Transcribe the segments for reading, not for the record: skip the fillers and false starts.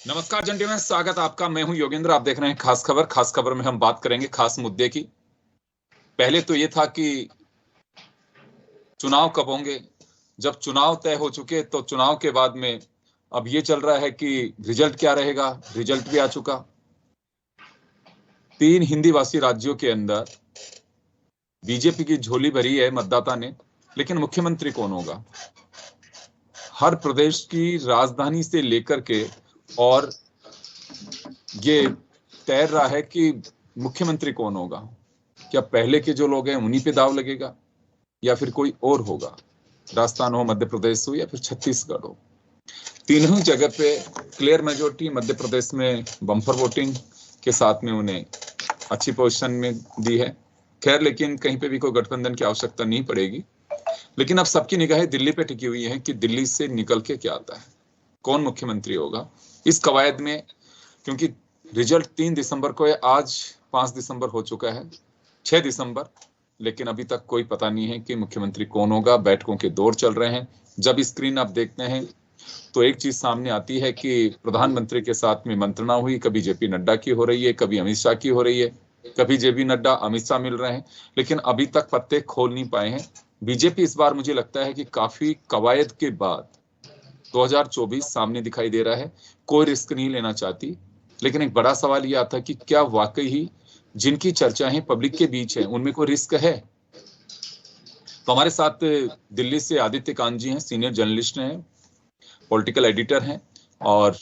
नमस्कार जेंटलमैन, स्वागत आपका। मैं हूं योगेंद्र। आप देख रहे हैं खास खबर। खास खबर में हम बात करेंगे खास मुद्दे की। पहले तो ये था कि चुनाव कब होंगे। जब चुनाव तय हो चुके तो चुनाव के बाद में अब ये चल रहा है कि रिजल्ट क्या रहेगा। रिजल्ट भी आ चुका। 3 हिंदी भाषी राज्यों के अंदर बीजेपी की झोली भरी है मतदाता ने, लेकिन मुख्यमंत्री कौन होगा। हर प्रदेश की राजधानी से लेकर के और ये तैर रहा है कि मुख्यमंत्री कौन होगा। क्या पहले के जो लोग हैं उन्हीं पे दाव लगेगा या फिर कोई और होगा। राजस्थान हो, मध्य प्रदेश हो या फिर छत्तीसगढ़ हो, तीनों जगह पे क्लियर मेजोरिटी मध्य प्रदेश में बम्पर वोटिंग के साथ में उन्हें अच्छी पोजीशन में दी है। खैर, लेकिन कहीं पे भी कोई गठबंधन की आवश्यकता नहीं पड़ेगी। लेकिन अब सबकी निगाहें दिल्ली पे टिकी हुई है कि दिल्ली से निकल के क्या आता है, कौन मुख्यमंत्री होगा इस कवायद में। क्योंकि रिजल्ट 3 दिसंबर को है, आज 5 दिसंबर हो चुका है, 6 दिसंबर, लेकिन अभी तक कोई पता नहीं है कि मुख्यमंत्री कौन होगा। बैठकों के दौर चल रहे हैं। जब स्क्रीन आप देखते हैं तो एक चीज सामने आती है कि प्रधानमंत्री के साथ में मंत्रणा हुई, कभी जेपी नड्डा की हो रही है, कभी अमित शाह की हो रही है, कभी जेपी नड्डा अमित शाह मिल रहे हैं, लेकिन अभी तक पत्ते खोल नहीं पाए हैं। बीजेपी इस बार मुझे लगता है कि काफी कवायद के बाद 2024 सामने दिखाई दे रहा है। कोई रिस्क नहीं लेना चाहती। लेकिन एक बड़ा सवाल यह आता है कि क्या वाकई ही जिनकी चर्चाएं पब्लिक के बीच है उनमें कोई रिस्क है। तो हमारे साथ दिल्ली से आदित्य कांत जी हैं, सीनियर जर्नलिस्ट हैं, पॉलिटिकल एडिटर हैं, और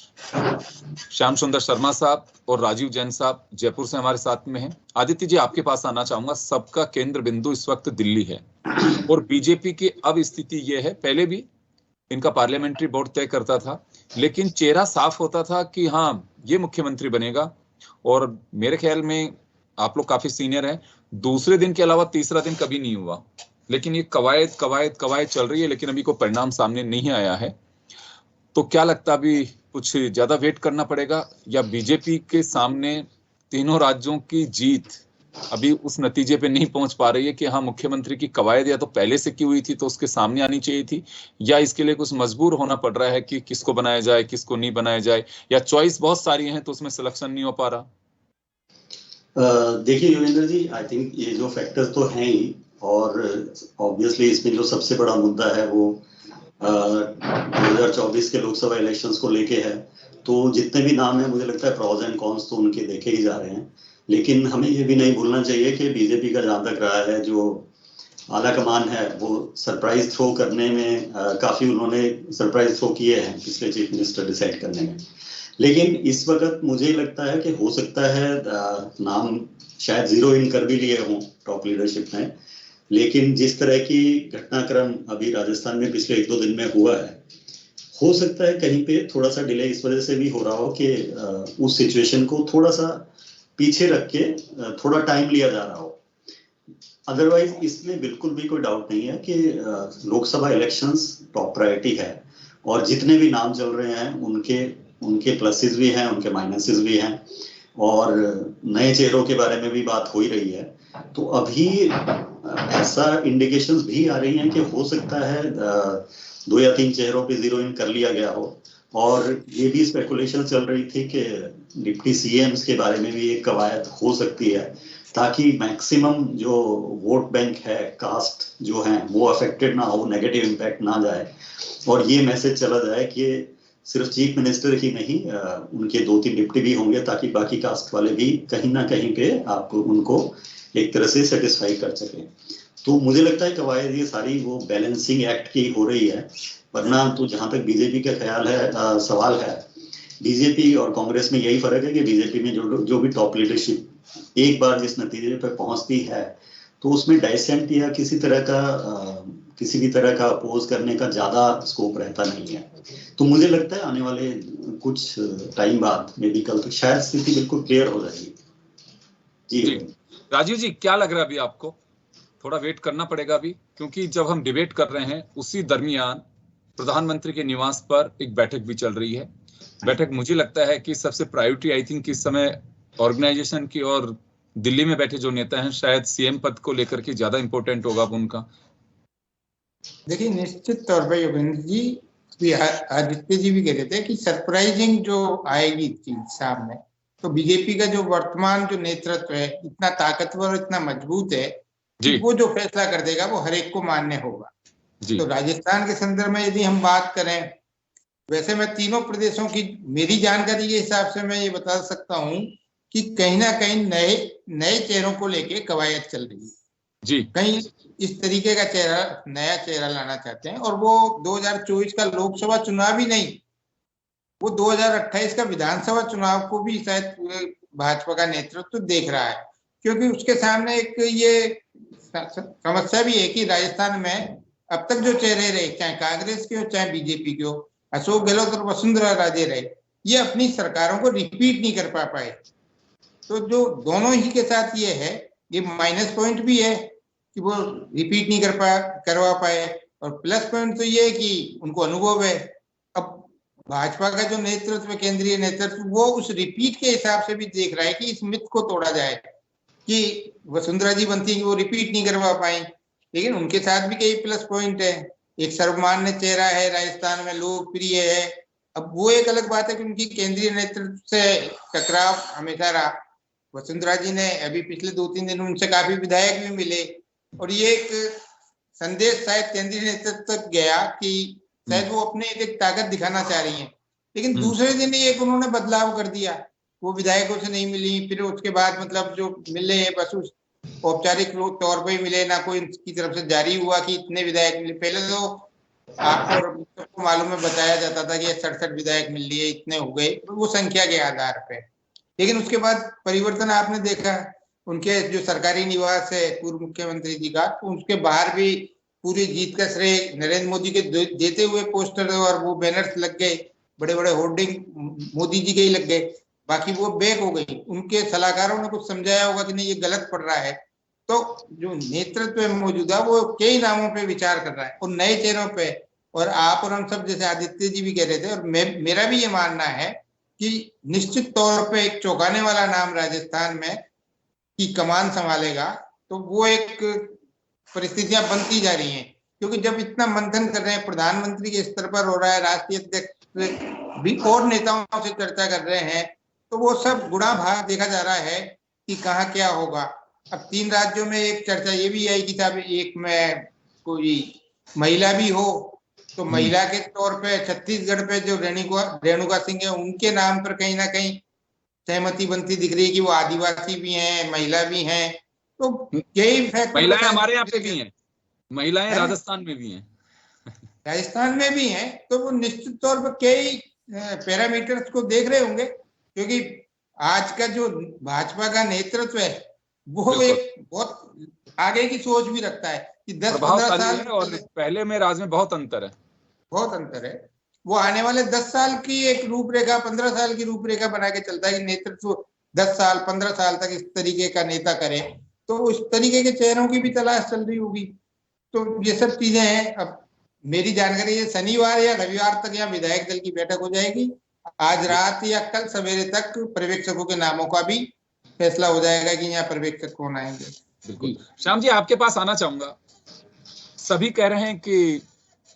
श्याम सुंदर शर्मा साहब और राजीव जैन साहब जयपुर से हमारे साथ में हैं। आदित्य जी, आपके पास आना चाहूंगा। सबका केंद्र बिंदु इस वक्त दिल्ली है और बीजेपी की अब स्थिति यह है, पहले भी इनका पार्लियामेंट्री बोर्ड तय करता था, लेकिन चेहरा साफ होता था कि हाँ ये मुख्यमंत्री बनेगा। और मेरे ख्याल में आप लोग काफी सीनियर हैं, दूसरे दिन के अलावा तीसरा दिन कभी नहीं हुआ। लेकिन ये कवायद कवायद कवायद चल रही है, लेकिन अभी कोई परिणाम सामने नहीं आया है। तो क्या लगता है अभी कुछ ज्यादा वेट करना पड़ेगा या बीजेपी के सामने तीनों राज्यों की जीत अभी उस नतीजे पे नहीं पहुंच पा रही है कि हाँ मुख्यमंत्री की कवायद या तो पहले से की हुई थी तो उसके सामने आनी चाहिए थी, या इसके लिए कुछ मजबूर होना पड़ रहा है कि किसको बनाया जाए किसको नहीं बनाया जाए, या चॉइस बहुत सारी है तो उसमें सिलेक्शन नहीं हो पा रहा। देखिए योगेंद्र जी, आई थिंक ये जो फैक्टर्स तो हैं ही, और ऑब्वियसली इसमें जो सबसे बड़ा मुद्दा है वो 2024 के लोकसभा इलेक्शंस को लेके है। तो जितने भी नाम हैं मुझे लगता है प्रॉज एंड कॉन्स तो उनके देखे ही जा रहे हैं। लेकिन हमें ये भी नहीं भूलना चाहिए कि बीजेपी का जहाँ तक रहा है, जो आला कमान है वो सरप्राइज थ्रो करने में काफी उन्होंने सरप्राइज थ्रो किए हैं पिछले चीफ मिनिस्टर डिसाइड करने में। लेकिन इस वक्त मुझे लगता है कि हो सकता है नाम शायद जीरो इन कर भी लिए हों टॉप लीडरशिप में, लेकिन जिस तरह की घटनाक्रम अभी राजस्थान में पिछले 1-2 दिन में हुआ है, हो सकता है कहीं पे थोड़ा सा डिले इस वजह से भी हो रहा हो कि उस सिचुएशन को थोड़ा सा पीछे रख के थोड़ा टाइम लिया जा रहा हो। अदरवाइज इसमें बिल्कुल भी कोई डाउट नहीं है कि लोकसभा इलेक्शंस टॉप प्रायोरिटी है, और जितने भी नाम चल रहे हैं उनके प्लसेस भी हैं, उनके माइनसेस भी हैं, और नए चेहरों के बारे में भी बात हो ही रही है। तो अभी ऐसा इंडिकेशंस भी आ रही हैं कि हो सकता है 2 या 3 चेहरों पे जीरो इन कर लिया गया हो। और ये भी स्पेकुलेशन चल रही थी कि डिप्टी सीएम्स के बारे में भी एक कवायद हो सकती है, ताकि मैक्सिमम जो वोट बैंक है, कास्ट जो है, वो अफेक्टेड ना हो, नेगेटिव इम्पैक्ट ना जाए, और ये मैसेज चला जाए कि सिर्फ चीफ मिनिस्टर ही नहीं, उनके 2-3 डिप्टी भी होंगे, ताकि बाकी कास्ट वाले भी कहीं ना कहीं पे आप उनको एक तरह से सेटिस्फाई कर सकें। तो मुझे लगता है कवायद ये सारी वो बैलेंसिंग एक्ट की हो रही है। वरना तो जहां तक बीजेपी का ख्याल है, सवाल है, बीजेपी और कांग्रेस में यही फर्क है कि बीजेपी में जो भी टॉप लीडरशिप एक बार जिस नतीजे पर पहुंचती है, तो उसमें डाइसेंट या किसी भी तरह का अपोज करने का ज्यादा स्कोप रहता नहीं है। तो मुझे लगता है आने वाले कुछ टाइम बाद मेडिकल तो शायद स्थिति बिल्कुल क्लियर हो जाएगी। जी राजीव जी, क्या लग रहा है अभी आपको? थोड़ा वेट करना पड़ेगा अभी, क्योंकि जब हम डिबेट कर रहे हैं उसी दरमियान प्रधानमंत्री के निवास पर एक बैठक भी चल रही है। बैठक मुझे लगता है कि सबसे प्रायोरिटी आई थिंक इस समय ऑर्गेनाइजेशन की, और दिल्ली में बैठे जो नेता हैं शायद सीएम पद को लेकर के ज्यादा इंपॉर्टेंट होगा अब उनका। देखिए, निश्चित तौर पर योगेंद्र जी, भी आदित्य जी भी कह रहे थे कि सरप्राइजिंग जो आएगी चीज सामने, तो बीजेपी का जो वर्तमान जो नेतृत्व है इतना ताकतवर और इतना मजबूत है कि वो जो फैसला कर देगा वो हर एक को मान्य होगा। तो राजस्थान के संदर्भ में यदि हम बात करें, वैसे मैं तीनों प्रदेशों की मेरी जानकारी के हिसाब से मैं ये बता सकता हूँ कि कहीं ना कहीं नए नए चेहरों को लेके कवायद चल रही है जी। कहीं इस तरीके का नया चेहरा लाना चाहते हैं, और वो 2024 का लोकसभा चुनाव ही नहीं, वो 2028 का विधानसभा चुनाव को भी शायद भाजपा का नेतृत्व देख रहा है, क्योंकि उसके सामने एक ये समस्या भी है कि राजस्थान में अब तक जो चेहरे रहे, चाहे कांग्रेस के हो चाहे बीजेपी के हो, अशोक गहलोत और वसुंधरा राजे रहे, ये अपनी सरकारों को रिपीट नहीं कर पाए। तो जो दोनों ही के साथ ये है, ये माइनस पॉइंट भी है कि वो रिपीट नहीं करवा पाए, और प्लस पॉइंट तो ये है कि उनको अनुभव है। अब भाजपा का जो नेतृत्व, केंद्रीय नेतृत्व, वो उस रिपीट के हिसाब से भी देख रहा है कि इस मिथ को तोड़ा जाए कि वसुंधरा जी बनती है, वो रिपीट नहीं करवा पाए, लेकिन उनके साथ भी कई प्लस पॉइंट है। एक सर्वमान्य चेहरा है, राजस्थान में लोकप्रिय है। अब वो एक अलग बात है कि उनकी केंद्रीय नेतृत्व से टकराव हमेशा रहा। वसुंधरा जी ने अभी पिछले 2-3 दिन उनसे काफी विधायक भी मिले, और ये एक संदेश शायद केंद्रीय नेतृत्व तक गया कि शायद वो अपने एक ताकत दिखाना चाह रही है। लेकिन दूसरे दिन ही एक उन्होंने बदलाव कर दिया, वो विधायकों से नहीं मिली, फिर उसके बाद मतलब जो मिले हैं बस उस औपचारिक तौर पर ही मिले, ना कोई की तरफ से जारी हुआ कि इतने विधायक मिले। पहले तो आपको सबको मालूम है, बताया जाता था कि 67 विधायक मिल लिए, इतने हो गए, वो संख्या के आधार पे। लेकिन उसके बाद परिवर्तन आपने देखा, उनके जो सरकारी निवास है पूर्व मुख्यमंत्री जी का, तो उसके बाहर भी पूरी जीत का श्रेय नरेंद्र मोदी के देते हुए पोस्टर और वो बैनर्स लग गए, बड़े बड़े होर्डिंग मोदी जी के ही लग गए, बाकी वो बैक हो गई। उनके सलाहकारों ने कुछ समझाया होगा कि नहीं ये गलत पड़ रहा है। तो जो नेतृत्व है मौजूदा, वो कई नामों पे विचार कर रहा है और नए चेहरों पे। और आप और हम सब, जैसे आदित्य जी भी कह रहे थे, और मेरा भी ये मानना है कि निश्चित तौर पे एक चौंकाने वाला नाम राजस्थान में की कमान संभालेगा। तो वो एक परिस्थितियां बनती जा रही हैं, क्योंकि जब इतना मंथन कर रहे हैं, प्रधानमंत्री के स्तर पर हो रहा है, राष्ट्रीय अध्यक्ष भी और नेताओं से चर्चा कर रहे हैं, तो वो सब गुणा भाग देखा जा रहा है कि कहाँ क्या होगा। अब 3 राज्यों में एक चर्चा ये भी आई कि साहब एक में कोई महिला भी हो, तो महिला के तौर पे छत्तीसगढ़ पे जो रेणुका सिंह है, उनके नाम पर कहीं ना कहीं सहमति बनती दिख रही है कि वो आदिवासी भी हैं, महिला भी हैं। तो यही फैक्टर, महिलाएं हमारे यहाँ पे भी हैं, महिलाएं राजस्थान में भी हैं, राजस्थान में भी हैं। तो वो निश्चित तौर पर कई पैरामीटर्स को देख रहे होंगे, क्योंकि आज का जो भाजपा का नेतृत्व है वो एक बहुत आगे की सोच भी रखता है कि 10-15 साल और पहले में राज में बहुत अंतर है, बहुत अंतर है। वो आने वाले 10 साल की एक रूपरेखा, 15 साल की रूपरेखा बना के चलता है कि नेतृत्व 10 साल 15 साल तक इस तरीके का नेता करे। तो उस तरीके के चेहरों की भी तलाश चल रही होगी। तो ये सब चीजें हैं। अब मेरी जानकारी है शनिवार या रविवार तक यहाँ विधायक दल की बैठक हो जाएगी। आज रात या कल सवेरे तक पर्यवेक्षकों के नामों का भी फैसला हो जाएगा कि यहाँ पर्यवेक्षक कौन आएंगे। बिल्कुल। श्याम जी, आपके पास आना चाहूंगा। सभी कह रहे हैं कि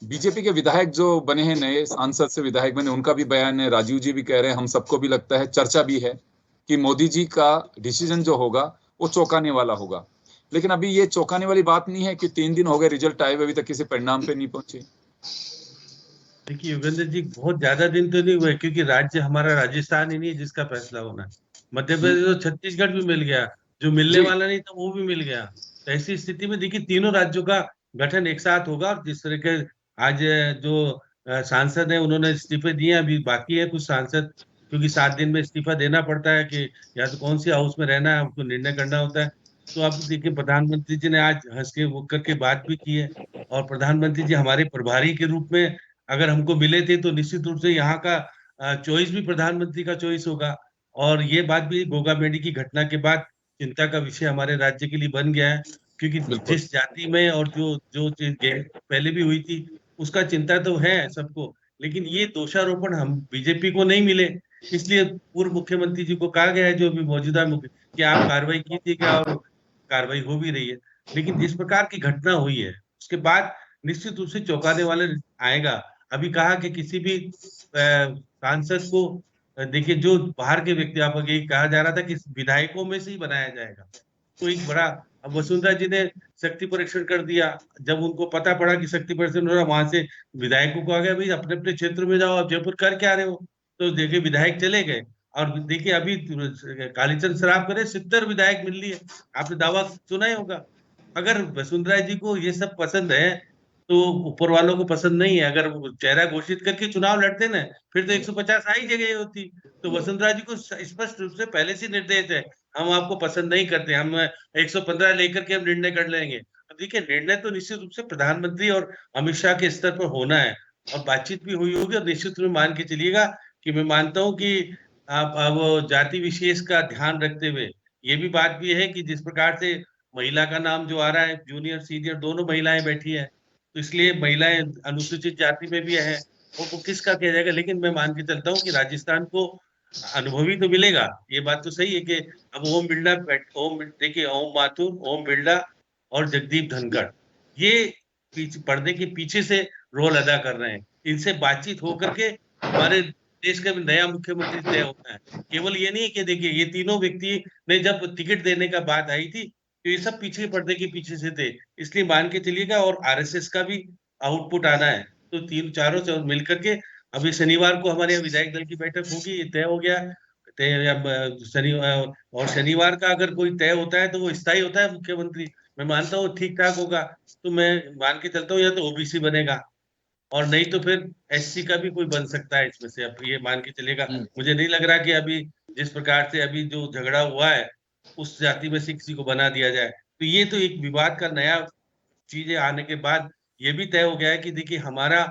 बीजेपी के विधायक जो बने हैं, नए सांसद से विधायक बने, उनका भी बयान है, राजीव जी भी कह रहे हैं, हम सबको भी लगता है, चर्चा भी है कि मोदी जी का डिसीजन जो होगा वो चौंकाने वाला होगा। लेकिन अभी ये चौंकाने वाली बात नहीं है कि 3 दिन हो गए, रिजल्ट आए हुए अभी तक किसी परिणाम पे नहीं पहुंचे। देखिए योगेंद्र जी, बहुत ज्यादा दिन तो नहीं हुए, क्योंकि राज्य हमारा राजस्थान ही नहीं है जिसका फैसला होना है। मध्य प्रदेश तो छत्तीसगढ़ भी मिल गया, जो मिलने वाला नहीं था वो भी मिल गया। तो ऐसी स्थिति में देखिए तीनों राज्यों का गठन एक साथ होगा। और जिस तरह के आज जो सांसद है उन्होंने इस्तीफे दिए, अभी बाकी है कुछ सांसद, क्योंकि 7 दिन में इस्तीफा देना पड़ता है कि या तो कौन सी हाउस में रहना है, हमको निर्णय करना होता है। तो आप देखिए प्रधानमंत्री जी ने आज हंस के वो करके बात भी की है, और प्रधानमंत्री जी हमारे प्रभारी के रूप में अगर हमको मिले थे तो निश्चित रूप से यहाँ का चॉइस भी प्रधानमंत्री का चॉइस होगा। और ये बात भी गोगा मेडी की घटना के बाद चिंता का विषय हमारे राज्य के लिए बन गया है, क्योंकि जिस जाति में और जो जो चीज पहले भी हुई थी उसका चिंता तो है सबको, लेकिन ये दोषारोपण हम बीजेपी को नहीं मिले। इसलिए पूर्व मुख्यमंत्री जी को कहा गया है, जो भी मौजूदा मुख्य, कि आप कार्रवाई कीजिए क्या, और कार्रवाई हो भी रही है। लेकिन जिस प्रकार की घटना हुई है उसके बाद निश्चित रूप से चौंकाने वाले आएगा। अभी कहा कि किसी भी सांसद को देखिए, जो बाहर के व्यक्ति, आप ये कहा जा रहा था कि विधायकों में से ही बनाया जाएगा, तो एक बड़ा, अब वसुंधरा जी ने शक्ति परीक्षण कर दिया। जब उनको पता पड़ा कि शक्ति परीक्षण हो रहा, वहां से विधायकों को आ गया, भाई अपने अपने क्षेत्र में जाओ, आप जयपुर कर क्या रहे हो। तो देखिए विधायक चले गए, और देखिए अभी कालीचंद शराब करे 70 विधायक मिल लिए, आपने दावा सुना ही होगा। अगर वसुंधरा जी को ये सब पसंद है तो ऊपर वालों को पसंद नहीं है। अगर वो चेहरा घोषित करके चुनाव लड़ते ना, फिर तो 150 आ ही जगह होती। तो वसुंधरा जी को स्पष्ट रूप से पहले से निर्देश है, हम आपको पसंद नहीं करते, हम 115 लेकर के हम निर्णय कर लेंगे। अब देखिए, निर्णय तो निश्चित रूप से प्रधानमंत्री और अमित शाह के स्तर पर होना है, और बातचीत भी हुई होगी। और निश्चित रूप में मान के चलिएगा कि मैं मानता हूं कि आप अब जाति विशेष का ध्यान रखते हुए, ये भी बात भी है कि जिस प्रकार से महिला का नाम जो आ रहा है, जूनियर सीनियर दोनों महिलाएं बैठी है, तो इसलिए महिलाएं अनुसूचित जाति में भी है, वो किसका किया जाएगा। लेकिन मैं मान के चलता हूँ कि राजस्थान को अनुभवी तो मिलेगा, ये बात तो सही है कि अब ओम बिरला, देखिए ओम माथुर, ओम बिरला और जगदीप धनखड़, ये पर्दे के पीछे से रोल अदा कर रहे हैं। इनसे बातचीत होकर के हमारे देश का नया मुख्यमंत्री तय होता है। केवल ये नहीं कि देखिए ये तीनों व्यक्ति ने जब टिकट देने का बात आई थी, तो ये सब पीछे पर्दे के पीछे से थे, इसलिए मान के चलिएगा। और आरएसएस का भी आउटपुट आना है, तो तीन चारों से मिलकर के अभी शनिवार को हमारे यहाँ विधायक दल की बैठक होगी, ये तय हो गया। शनिवार, और शनिवार का अगर कोई तय होता है तो वो स्थायी होता है मुख्यमंत्री, मैं मानता हूँ ठीक ठाक होगा। तो मैं मान के चलता हूँ या तो ओबीसी बनेगा, और नहीं तो फिर एससी का भी कोई बन सकता है इसमें से। अब ये मान के चलेगा, मुझे नहीं लग रहा कि अभी जिस प्रकार से अभी जो झगड़ा हुआ है उस जाति में से किसी को बना दिया जाए। तो ये तो एक विवाद का नया चीजें आने के बाद ये भी तय हो गया है कि देखिए हमारा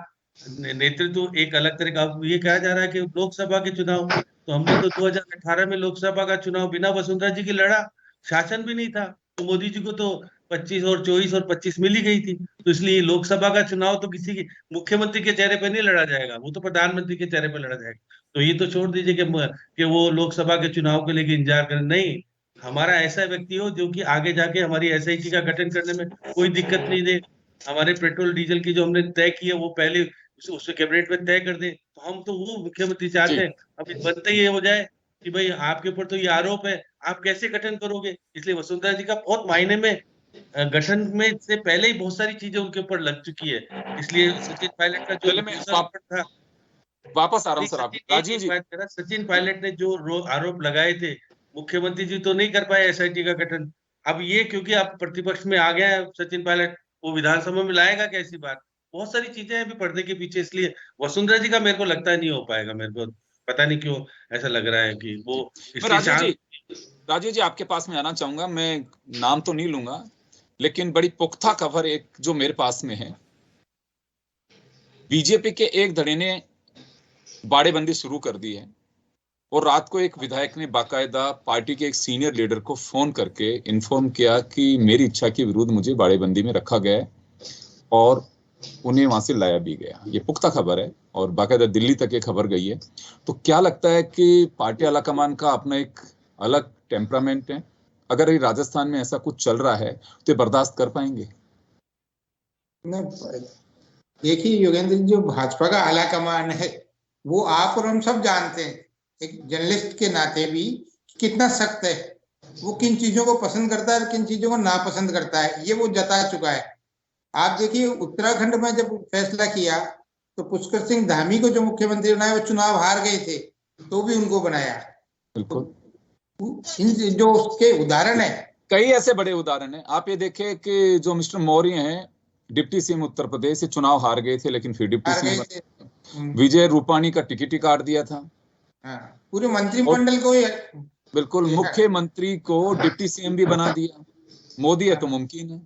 नेतृत्व एक अलग तरह का। अब ये कहा जा रहा है कि लोकसभा के चुनाव, तो हमने तो 2018 में लोकसभा का चुनाव बिना वसुंधरा जी की लड़ा, शासन भी नहीं था, तो मोदी जी को तो 25 और 24 और 25 मिल ही गई थी। तो इसलिए लोकसभा का चुनाव तो किसी की मुख्यमंत्री के चेहरे पर नहीं लड़ा जाएगा, वो तो प्रधानमंत्री के चेहरे पर लड़ा जाएगा। तो ये तो छोड़ दीजिए कि वो लोकसभा के चुनाव के लिए इंतजार करें, नहीं, हमारा ऐसा व्यक्ति हो जो कि आगे जाके हमारी एसआईटी का गठन करने में कोई दिक्कत नहीं दे। हमारे पेट्रोल डीजल की जो हमने तय की है वो पहले उससे कैबिनेट में तय कर दे, तो हम तो वो मुख्यमंत्री चाहते हैं। अब बनते ही हो जाए कि भाई आपके ऊपर तो ये आरोप है, आप कैसे गठन करोगे। इसलिए वसुंधरा जी का बहुत मायने में गठन में से पहले ही बहुत सारी चीजें उनके ऊपर लग चुकी है। इसलिए सचिन पायलट का जो था, वापस आ रहा हूं सर, आप राजीव जी, सचिन पायलट ने जो आरोप लगाए थे, मुख्यमंत्री जी तो नहीं कर पाए एसआईटी का गठन। अब ये क्योंकि आप प्रतिपक्ष में आ गया है सचिन पायलट, वो विधानसभा में लाएगा कैसी बात। बहुत सारी चीजें अभी पर्दे के पीछे, इसलिए वसुंधरा जी का मेरे को लगता है नहीं हो पाएगा। मेरे को पता नहीं क्यों ऐसा लग रहा है कि वो राजीव जी आपके पास में आना चाहूंगा। मैं नाम तो नहीं लूंगा, लेकिन बड़ी पुख्ता खबर एक जो मेरे पास में है, बीजेपी के एक धड़े ने बाड़ेबंदी शुरू कर दी है, और रात को एक विधायक ने बाकायदा पार्टी के एक सीनियर लीडर को फोन करके इन्फॉर्म किया कि मेरी इच्छा के विरुद्ध मुझे बाड़ेबंदी में रखा गया है, और उन्हें वहां से लाया भी गया। ये पुख्ता खबर है, और बाकायदा दिल्ली तक ये खबर गई है। तो क्या लगता है कि पार्टी आलाकमान का अपना एक अलग टेम्परामेंट है, अगर ये राजस्थान में ऐसा कुछ चल रहा है तो ये बर्दाश्त कर पाएंगे? देखिए योगेंद्र जी, जो भाजपा का आलाकमान है वो आप और हम सब जानते हैं, एक जर्नलिस्ट के नाते भी, कितना सख्त है, वो किन चीजों को पसंद करता है और किन चीजों को नापसंद करता है, ये वो जता चुका है। आप देखिए उत्तराखंड में जब फैसला किया तो पुष्कर सिंह धामी को जो मुख्यमंत्री बनाया, वो चुनाव हार गए थे तो भी उनको बनाया। बिल्कुल, जो उसके उदाहरण है, कई ऐसे बड़े उदाहरण है। आप ये देखें कि जो मिस्टर मौर्य हैं, डिप्टी सीएम उत्तर प्रदेश से चुनाव हार गए थे, लेकिन फिर डिप्टी सीएम विजय रूपाणी का टिकट ही काट दिया था। पूरे मंत्रिमंडल को बिल्कुल, मुख्यमंत्री को डिप्टी सीएम भी बना दिया। मोदी है तो मुमकिन है,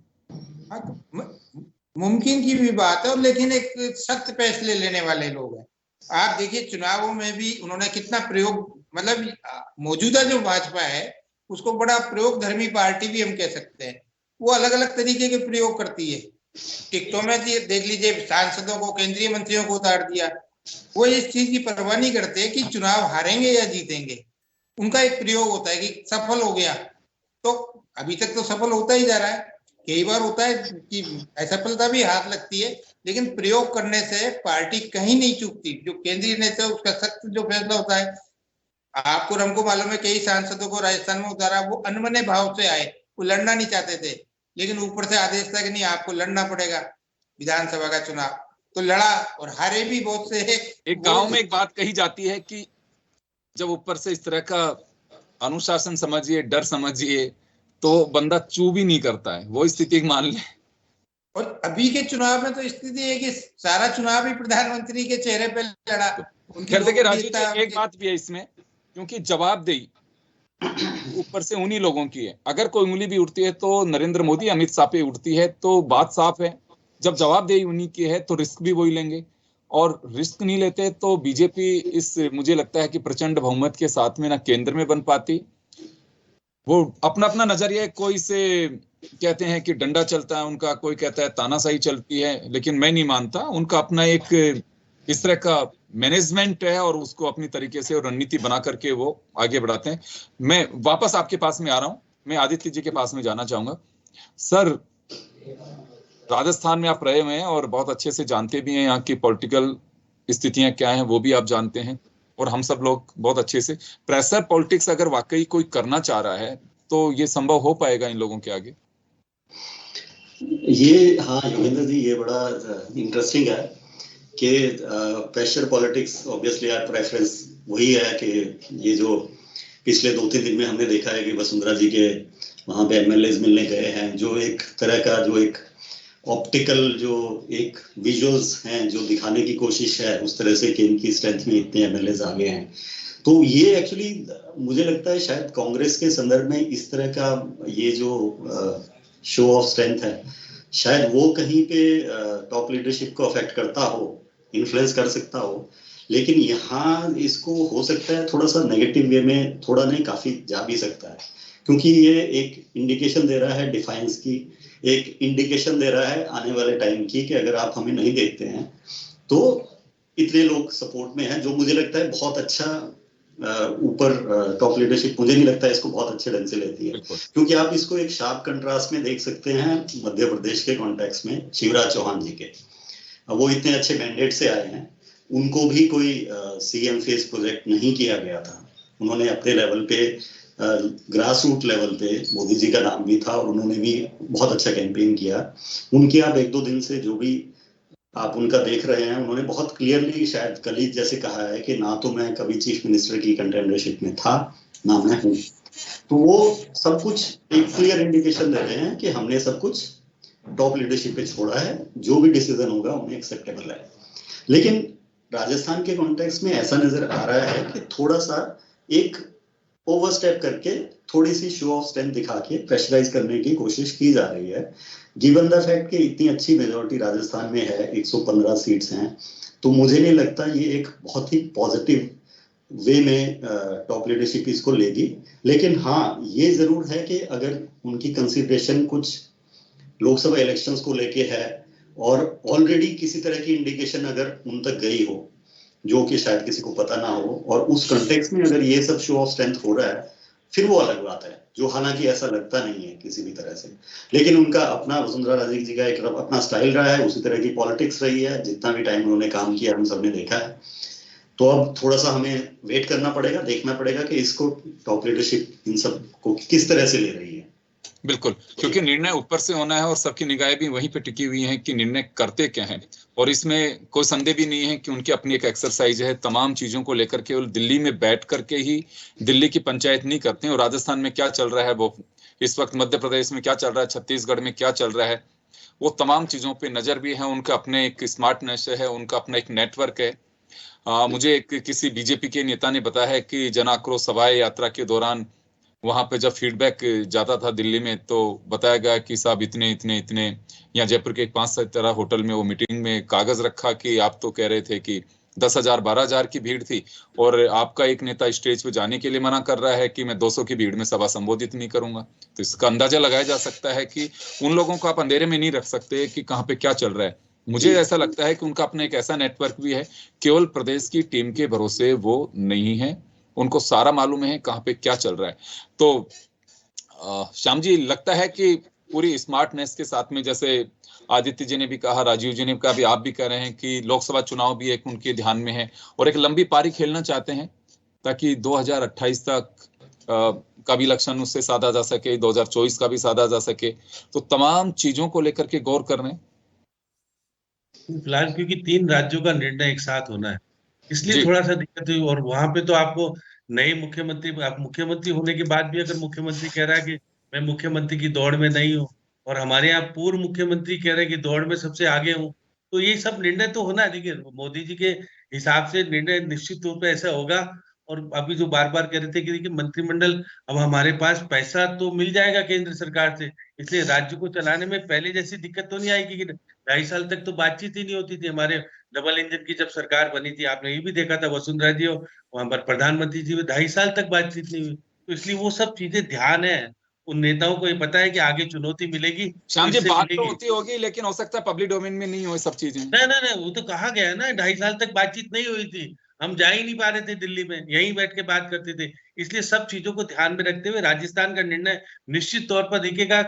मुमकिन की भी बात है, लेकिन एक सख्त फैसले लेने वाले लोग हैं। आप देखिए चुनावों में भी उन्होंने कितना प्रयोग, मतलब मौजूदा जो भाजपा है उसको बड़ा प्रयोग धर्मी पार्टी भी हम कह सकते हैं। वो अलग अलग तरीके के प्रयोग करती है। टिकटों में देख लीजिए, सांसदों को, केंद्रीय मंत्रियों को उतार दिया। वो इस चीज की परवाह नहीं करते कि चुनाव हारेंगे या जीतेंगे। उनका एक प्रयोग होता है कि सफल हो गया, तो अभी तक तो सफल होता ही जा रहा है। कई बार होता है कि असफलता भी हाथ लगती है, लेकिन प्रयोग करने से पार्टी कहीं नहीं चूकती। जो केंद्रीय नेता उसका सख्त जो फैसला होता है, आपको हमको मालूम है कई सांसदों को राजस्थान में उतारा, वो अनमने भाव से आए, वो लड़ना नहीं चाहते थे, लेकिन ऊपर से आदेश था कि नहीं आपको लड़ना पड़ेगा विधानसभा का चुनाव, तो लड़ा और हारे भी बहुत से। एक गांव में एक बात कही जाती है कि जब ऊपर से इस तरह का अनुशासन समझिए, डर समझिए, तो बंदा चू भी नहीं करता है, वो स्थिति मान ले। और अभी के चुनाव में तो स्थिति है कि सारा चुनाव ही प्रधानमंत्री के चेहरे पे लड़ा। खैर देखिए राजू जी, एक बात भी है इसमें, क्योंकि जवाबदेही ऊपर से उन्हीं लोगों की है। अगर कोई उंगली भी उठती है तो नरेंद्र मोदी, अमित शाह पे उठती है, तो बात साफ है। जब जवाबदेही उन्हीं की है तो रिस्क भी वही लेंगे, और रिस्क नहीं लेते तो बीजेपी इस, मुझे लगता है कि प्रचंड बहुमत के साथ में ना केंद्र में बन पाती। वो अपना अपना नजरिया, कोई से कहते हैं कि डंडा चलता है उनका, कोई कहता है तानाशाही चलती है, लेकिन मैं नहीं मानता। उनका अपना एक इस तरह का मैनेजमेंट है और उसको अपनी तरीके से रणनीति बना करके वो आगे बढ़ाते हैं। मैं वापस आपके पास में आ रहा हूं, मैं आदित्य जी के पास में जाना चाहूंगा। सर, राजस्थान में आप रहे हुए हैं और बहुत अच्छे से जानते भी हैं यहाँ की पॉलिटिकल स्थितियां क्या हैं, वो भी आप जानते हैं, और हम सब लोग बहुत अच्छे से। प्रेशर पॉलिटिक्स अगर वाकई कोई करना चाह रहा है तो ये संभव हो पाएगा इन लोगों के आगे? ये हाँ योगेंद्र जी, ये बड़ा इंटरेस्टिंग है कि प्रेशर पॉलिटिक्स, ऑब्वियसली यार प्रेफरेंस वही है कि ये जो पिछले 2-3 दिन में हमने देखा है कि वसुंधरा जी के वहां पे एमएलएज मिलने गए हैं, जो एक तरह का जो एक ऑप्टिकल जो एक विजुअल्स हैं जो दिखाने की कोशिश है उस तरह से कि इनकी स्ट्रेंथ में इतने एमएलएज आ गए हैं। तो ये एक्चुअली मुझे लगता है शायद कांग्रेस के संदर्भ में इस तरह का ये जो शो ऑफ स्ट्रेंथ है, शायद वो कहीं पे टॉप लीडरशिप को अफेक्ट करता हो, इन्फ्लुएंस कर सकता हो। लेकिन यहाँ इसको हो सकता है थोड़ा सा नेगेटिव वे में, थोड़ा नहीं काफी जा भी सकता है, क्योंकि ये एक इंडिकेशन दे रहा है डिफाइंस की, एक इंडिकेशन दे रहा है आने वाले टाइम की कि अगर आप हमें नहीं देखते हैं तो इतने लोग सपोर्ट में हैं, जो मुझे लगता है बहुत अच्छा ऊपर टॉप लीडरशिप मुझे नहीं लगता है इसको बहुत अच्छे ढंग से लेती है। क्योंकि आप इसको एक शार्प कंट्रास्ट में देख सकते हैं मध्य प्रदेश के कॉन्टेक्स्ट में शिवराज चौहान जी के। वो इतने अच्छे मैंडेट से आए हैं, उनको भी कोई सीएम फेस प्रोजेक्ट नहीं किया गया था। उन्होंने अपने लेवल पे ग्रास रूट लेवल पे मोदी जी का नाम भी था और उन्होंने भी बहुत अच्छा कैंपेन किया। उनके आप 1-2 दिन से जो भी आप उनका देख रहे हैं, उन्होंने बहुत क्लियरली शायद कल ही जैसे कहा है कि ना तो मैं कभी चीफ मिनिस्टर की कंटेंडरशिप में था, ना मैं हूँ। तो वो सब कुछ एक क्लियर इंडिकेशन दे रहे हैं कि हमने सब कुछ टॉप लीडरशिप पे छोड़ा है, जो भी डिसीजन होगा उन्हें एक्सेप्टेबल है। लेकिन राजस्थान के कॉन्टेक्स्ट में ऐसा नजर आ रहा है कि थोड़ा सा एक ओवरस्टेप करके थोड़ी सी शो ऑफ स्ट्रेंथ दिखा के प्रेशराइज करने की कोशिश की जा रही है। गिवन द फैक्ट कि इतनी अच्छी मेजॉरिटी राजस्थान में है, 115 सीट्स हैं, तो मुझे नहीं लगता ये एक बहुत ही पॉजिटिव वे में टॉप लीडरशिप इसको लेगी। लेकिन हाँ, ये जरूर है कि अगर उनकी कंसिडरेशन कुछ लोकसभा इलेक्शंस को लेके है और ऑलरेडी किसी तरह की इंडिकेशन अगर उन तक गई हो जो कि शायद किसी को पता ना हो, और उस कंटेक्स्ट में अगर ये सब शो ऑफ स्ट्रेंथ हो रहा है, फिर वो अलग बात है, जो हालांकि ऐसा लगता नहीं है किसी भी तरह से। लेकिन उनका अपना, वसुंधरा राजे जी का एक अपना स्टाइल रहा है, उसी तरह की पॉलिटिक्स रही है, जितना भी टाइम उन्होंने काम किया हम सबने देखा है। तो अब थोड़ा सा हमें वेट करना पड़ेगा, देखना पड़ेगा कि इसको टॉप लीडरशिप इन सब को किस तरह से ले रही है। बिल्कुल, क्योंकि निर्णय ऊपर से होना है और सबकी निगाहें भी वहीं पे टिकी हुई हैं कि निर्णय करते क्या हैं। और इसमें कोई संदेह भी नहीं है कि उनकी अपनी एक एक्सरसाइज है, तमाम चीजों को लेकर केवल दिल्ली में बैठ करके ही दिल्ली की पंचायत नहीं करते हैं। और राजस्थान में क्या चल रहा है, वो इस वक्त मध्य प्रदेश में क्या चल रहा है, छत्तीसगढ़ में क्या चल रहा है, वो तमाम चीजों पे नजर भी है। उनका अपने एक स्मार्टनेस है, उनका अपना एक नेटवर्क है। मुझे किसी बीजेपी के नेता ने बताया है कि जन आक्रोश सभा यात्रा के दौरान वहां पे जब फीडबैक जाता था दिल्ली में, तो बताया गया कि साहब इतने इतने इतने, या जयपुर के 5-7 तरह होटल में वो मीटिंग में कागज रखा कि आप तो कह रहे थे कि 10,000-12,000 की भीड़ थी और आपका एक नेता स्टेज पे जाने के लिए मना कर रहा है कि मैं 200 की भीड़ में सभा संबोधित नहीं करूंगा। तो इसका अंदाजा लगाया जा सकता है कि उन लोगों को आप अंधेरे में नहीं रख सकते कि कहाँ पे क्या चल रहा है। मुझे ऐसा लगता है कि उनका अपना एक ऐसा नेटवर्क भी है, केवल प्रदेश की टीम के भरोसे वो नहीं है, उनको सारा मालूम है कहाँ पे क्या चल रहा है। तो श्याम जी, लगता है कि पूरी स्मार्टनेस के साथ में, जैसे आदित्य जी ने भी कहा, राजीव जी ने कहा, भी आप भी कह रहे हैं कि लोकसभा चुनाव भी एक उनके ध्यान में है और एक लंबी पारी खेलना चाहते हैं ताकि 2028 तक का भी इलेक्शन उससे साधा जा सके, 2024 का भी साधा जा सके। तो तमाम चीजों को लेकर के गौर कर रहे हैं फिलहाल, क्योंकि 3 राज्यों का निर्णय एक साथ होना है, इसलिए जी। थोड़ा सा दिक्कत हुई। और वहां पे तो आपको नए मुख्यमंत्री, आप मुख्यमंत्री होने के बाद भी अगर मुख्यमंत्री कह रहा है कि मैं मुख्यमंत्री की दौड़ में नहीं हूँ, और हमारे यहाँ पूर्व मुख्यमंत्री कह रहे हैं कि दौड़ में सबसे आगे हूँ, तो ये सब निर्णय तो होना है। देखिए, मोदी जी के हिसाब से निर्णय निश्चित तौर पे ऐसा होगा। और अभी जो बार बार कह रहे थे कि देखिए मंत्रिमंडल, अब हमारे पास पैसा तो मिल जाएगा केंद्र सरकार से, इसलिए राज्य को चलाने में पहले जैसी दिक्कत तो नहीं आएगी। कि 2.5 साल तक तो बातचीत ही नहीं होती थी हमारे डबल इंजन की जब सरकार बनी थी, आपने ये भी देखा था, वसुंधरा जी और वहां पर प्रधानमंत्री जी में 2.5 साल तक बातचीत नहीं हुई। तो इसलिए वो सब चीजें ध्यान है, उन नेताओं को ये पता है कि आगे चुनौती मिलेगी तो श्याम जी, इससे बात तो मिलेगी। होती होगी, लेकिन हो सकता है पब्लिक डोमेन में नहीं हो सब चीजें। नहीं नहीं नहीं, वो तो कहा गया है ना, 2.5 साल तक बातचीत नहीं हुई थी, हम जा ही नहीं पा रहे थे दिल्ली में, यहीं बैठ के बात करते थे। इसलिए सब चीजों को ध्यान में रखते हुए राजस्थान का निर्णय निश्चित तौर पर दिखेगा।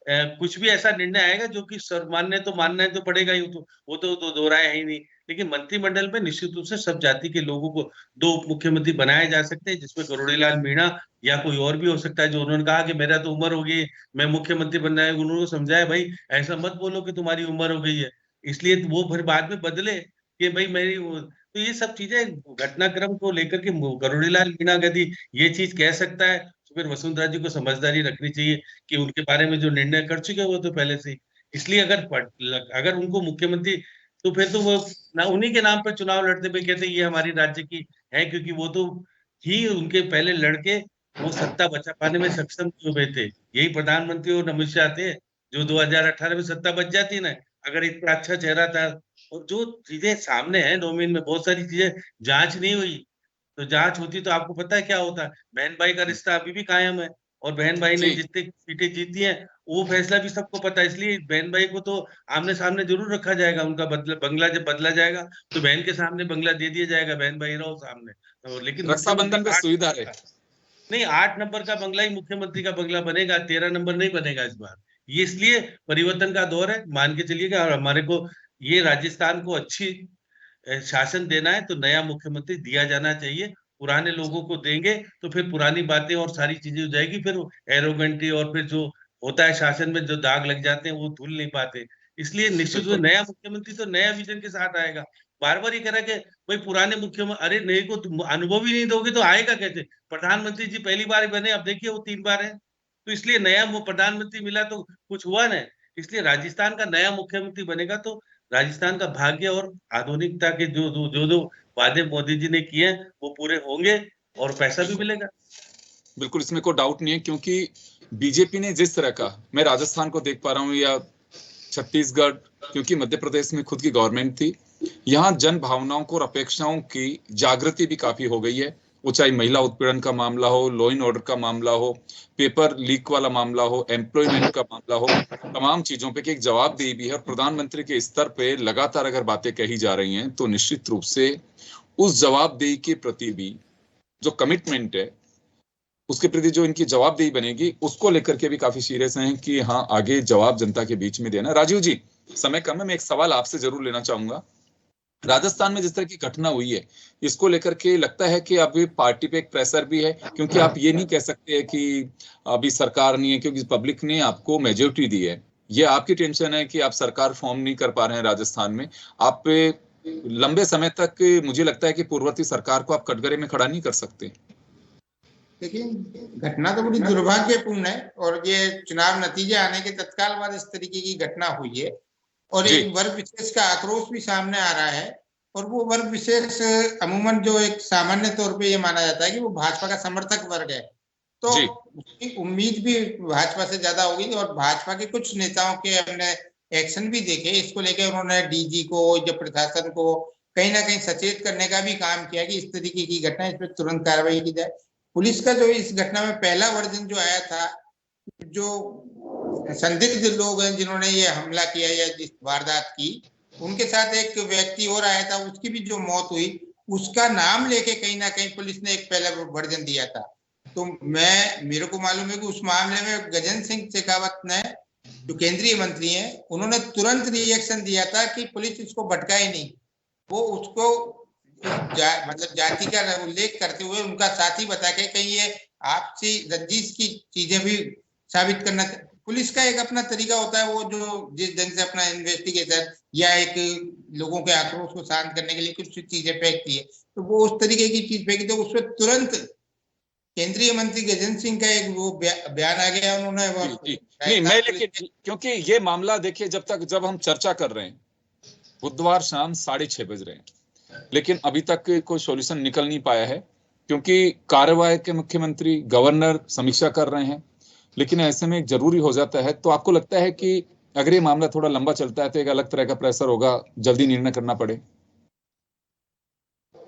कुछ भी ऐसा निर्णय आएगा जो कि सर्वमान्य तो मानना है तो पड़ेगा ही, वो तो दो राय है ही नहीं। लेकिन मंत्रिमंडल में निश्चित रूप से सब जाति के लोगों को 2 उप मुख्यमंत्री बनाए जा सकते हैं, जिसमें करोड़ीलाल मीणा या कोई और भी हो सकता है। जो उन्होंने कहा कि मेरा तो उम्र हो गई, मैं मुख्यमंत्री बनना है, उन्होंने समझाया भाई ऐसा मत बोलो कि तुम्हारी उम्र हो गई है, इसलिए वो फिर बाद में बदले कि भाई मेरी तो ये सब चीजें घटनाक्रम को लेकर के करोड़ीलाल मीणा यदि ये चीज कह सकता है, तो फिर वसुंधरा जी को समझदारी रखनी चाहिए कि उनके बारे में जो निर्णय कर चुके हैं वो तो पहले से ही। इसलिए अगर उनको मुख्यमंत्री, तो फिर तो वो ना उन्हीं के नाम पर चुनाव लड़ते हुए कहते ये हमारी राज्य की है, क्योंकि वो तो ही उनके पहले लड़के वो सत्ता बचा पाने में सक्षम हुए थे। यही प्रधानमंत्री और अमित शाह थे, जो 2018 में सत्ता बच जाती ना, अगर इतना अच्छा चेहरा था। और जो चीजें सामने हैं डोमेन में, बहुत सारी चीजें जांच नहीं हुई, तो जांच होती तो आपको पता है क्या होता। बहन भाई का रिश्ता अभी भी कायम है, और बहन भाई ने जी जितनी सीटें जीती हैं वो फैसला भी सबको पता है। इसलिए बहन भाई को तो आमने सामने जरूर रखा जाएगा, उनका बंगला जब बदला जाएगा तो बहन के सामने बंगला दे दिया जाएगा, बहन भाई रहो सामने। तो लेकिन मुख्यमंत्री रक्षाबंधन पे सुविधा है। नहीं, 8 नंबर का बंगला ही मुख्यमंत्री का बंगला बनेगा, 13 नंबर नहीं बनेगा इस बार। ये इसलिए परिवर्तन का दौर है, मान के चलिएगा। और हमारे को ये राजस्थान को अच्छी शासन देना है तो नया मुख्यमंत्री दिया जाना चाहिए। पुराने लोगों को देंगे तो फिर पुरानी बातें और सारी चीजें हो जाएगी, फिर एरोगेंटी और फिर जो होता है शासन में जो दाग लग जाते हैं वो धुल नहीं पाते। इसलिए निश्चित रूप से नया मुख्यमंत्री तो नया विजन के साथ आएगा। बार बार ये कह रहा है कि भाई पुराने मुख्यमंत्री, अरे नए को तुम अनुभव ही नहीं दोगे तो आएगा कैसे? प्रधानमंत्री जी पहली बार बने, अब देखिए वो 3 बार है, तो इसलिए नया प्रधानमंत्री मिला तो कुछ हुआ ना। इसलिए राजस्थान का नया मुख्यमंत्री बनेगा तो राजस्थान का भाग्य और आधुनिकता के जो वादे मोदी जी ने किए हैं वो पूरे होंगे और पैसा भी मिलेगा। बिल्कुल, इसमें कोई डाउट नहीं है, क्योंकि बीजेपी ने जिस तरह का, मैं राजस्थान को देख पा रहा हूँ या छत्तीसगढ़, क्योंकि मध्य प्रदेश में खुद की गवर्नमेंट थी, यहाँ जन भावनाओं को और अपेक्षाओं की जागृति भी काफी हो गई है। वो चाहे महिला उत्पीड़न का मामला हो, लॉ एंड ऑर्डर का मामला हो, पेपर लीक वाला मामला हो, एम्प्लॉयमेंट का मामला हो, तमाम चीजों पे एक जवाबदेही भी है। और प्रधानमंत्री के स्तर पे लगातार अगर बातें कही जा रही हैं तो निश्चित रूप से उस जवाबदेही के प्रति भी जो कमिटमेंट है, उसके प्रति जो इनकी जवाबदेही बनेगी, उसको लेकर के भी काफी सीरियस हैं कि हाँ, आगे जवाब जनता के बीच में देना। राजीव जी, समय कम है, मैं एक सवाल आपसे जरूर लेना चाहूंगा। राजस्थान में जिस तरह की घटना हुई है, इसको लेकर के लगता है कि अभी पार्टी पे एक प्रेशर भी है, क्योंकि आप ये नहीं कह सकते कि अभी सरकार नहीं है, क्योंकि पब्लिक ने आपको मेजोरिटी दी है। ये आपकी टेंशन है कि आप सरकार फॉर्म नहीं कर पा रहे हैं राजस्थान में। आप लंबे समय तक मुझे लगता है कि पूर्ववर्ती सरकार को आप कटघरे में खड़ा नहीं कर सकते। लेकिन घटना तो बड़ी दुर्भाग्यपूर्ण है, और ये चुनाव नतीजे आने के तत्काल बाद इस तरीके की घटना हुई है, और एक वर्ग विशेष का आक्रोश भी सामने आ रहा है। और वो वर्ग विशेष अमूमन जो एक सामान्य तौर पे ये माना जाता है कि वो भाजपा का समर्थक वर्ग है, तो उसकी उम्मीद भी भाजपा से ज्यादा होगी। और भाजपा के कुछ नेताओं के हमने एक्शन भी देखे, इसको लेकर उन्होंने डीजी को, जो प्रशासन को कहीं ना कहीं सचेत करने का भी काम किया कि इस तरीके की घटना, इस पर तुरंत कार्रवाई की जाए। पुलिस का जो इस घटना में पहला वर्जन जो आया था, जो संदिग्ध लोग हैं जिन्होंने ये हमला किया या जिस वारदात की, उनके साथ एक व्यक्ति और आया था, उसकी भी जो मौत हुई, उसका नाम लेके कहीं ना कहीं पुलिस ने एक पहला वर्जन दिया था। तो मेरे को मालूम है कि उस मामले में गजेंद्र सिंह शेखावत ने जो केंद्रीय मंत्री हैं, उन्होंने तुरंत रिएक्शन दिया था कि पुलिस इसको भटकाए नहीं, वो उसको मतलब जाति का उल्लेख करते हुए उनका साथी बता के कहीं ये आपसी रंजिश की चीजें भी साबित करना। पुलिस का एक अपना तरीका होता है, वो जो जिस ढंग से अपना इन्वेस्टिगेशन या एक लोगों के आक्रोश को शांत करने के लिए कुछ चीजें फेंकती है, तो वो उस तरीके की चीज फेंकी, तो उसमें तुरंत केंद्रीय मंत्री गजेंद्र सिंह का एक वो बयान आ गया, उन्होंने नहीं, मैं लेकिन क्योंकि ये मामला देखिए, जब हम चर्चा कर रहे हैं, बुधवार शाम 6:30 बज रहे हैं, लेकिन अभी तक कोई सॉल्यूशन निकल नहीं पाया है, क्योंकि कार्यवाहक के मुख्यमंत्री गवर्नर समीक्षा कर रहे हैं। लेकिन ऐसे में जरूरी हो जाता है, तो आपको लगता है कि अगर ये मामला थोड़ा लंबा चलता है तो एक अलग तरह का प्रेशर होगा, जल्दी निर्णय करना पड़े?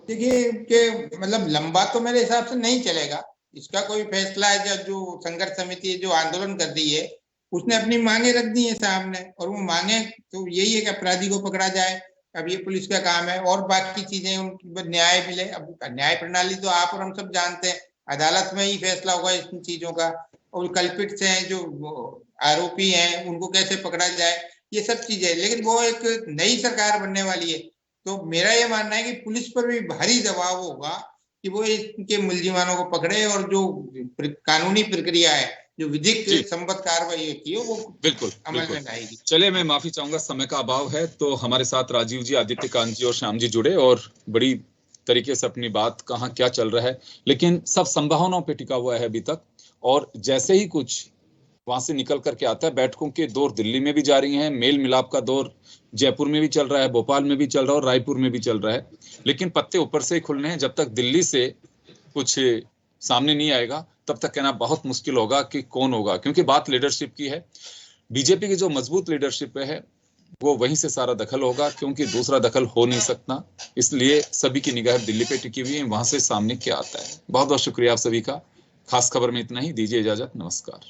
देखिए कि मतलब लंबा तो मेरे हिसाब से नहीं चलेगा, इसका कोई फैसला है। जो संघर्ष समिति जो आंदोलन कर रही है, उसने अपनी मांगे रख दी है सामने, और वो मांगे तो यही है कि अपराधी को पकड़ा जाए। अब ये पुलिस का काम है, और बाकी चीजें उनकी न्याय मिले। अब न्याय प्रणाली तो आप और हम सब जानते हैं, अदालत में ही फैसला होगा इन चीजों का। और कल्पित से हैं, जो आरोपी हैं, उनको कैसे पकड़ा जाए, ये सब चीजें। लेकिन वो एक नई सरकार बनने वाली है, तो मेरा ये मानना है कि पुलिस पर भी भारी दबाव होगा कि वो इनके मुलजिमानों को पकड़े, और जो कानूनी प्रक्रिया है, जो विधिक संबद्ध कार्रवाई होती है, वो बिल्कुल अमल में आएगी। चलिए, मैं माफी चाहूंगा, समय का अभाव है, तो हमारे साथ राजीव जी, आदित्य कांत जी और श्याम जी जुड़े और बड़ी तरीके से अपनी बात, कहाँ क्या चल रहा है, लेकिन सब संभावनाओं पे टिका हुआ है अभी तक। और जैसे ही कुछ वहां से निकल करके आता है, बैठकों के दौर दिल्ली में भी जारी हैं, मेल मिलाप का दौर जयपुर में भी चल रहा है, भोपाल में भी चल रहा है और रायपुर में भी चल रहा है, लेकिन पत्ते ऊपर से ही खुलने हैं। जब तक दिल्ली से कुछ सामने नहीं आएगा, तब तक कहना बहुत मुश्किल होगा कि कौन होगा, क्योंकि बात लीडरशिप की है। बीजेपी की जो मजबूत लीडरशिप है, वो वहीं से सारा दखल होगा, क्योंकि दूसरा दखल हो नहीं सकता। इसलिए सभी की निगाह दिल्ली पे टिकी हुई है, वहां से सामने क्या आता है। बहुत बहुत शुक्रिया आप सभी का। खास खबर में इतना ही, दीजिए इजाजत, नमस्कार।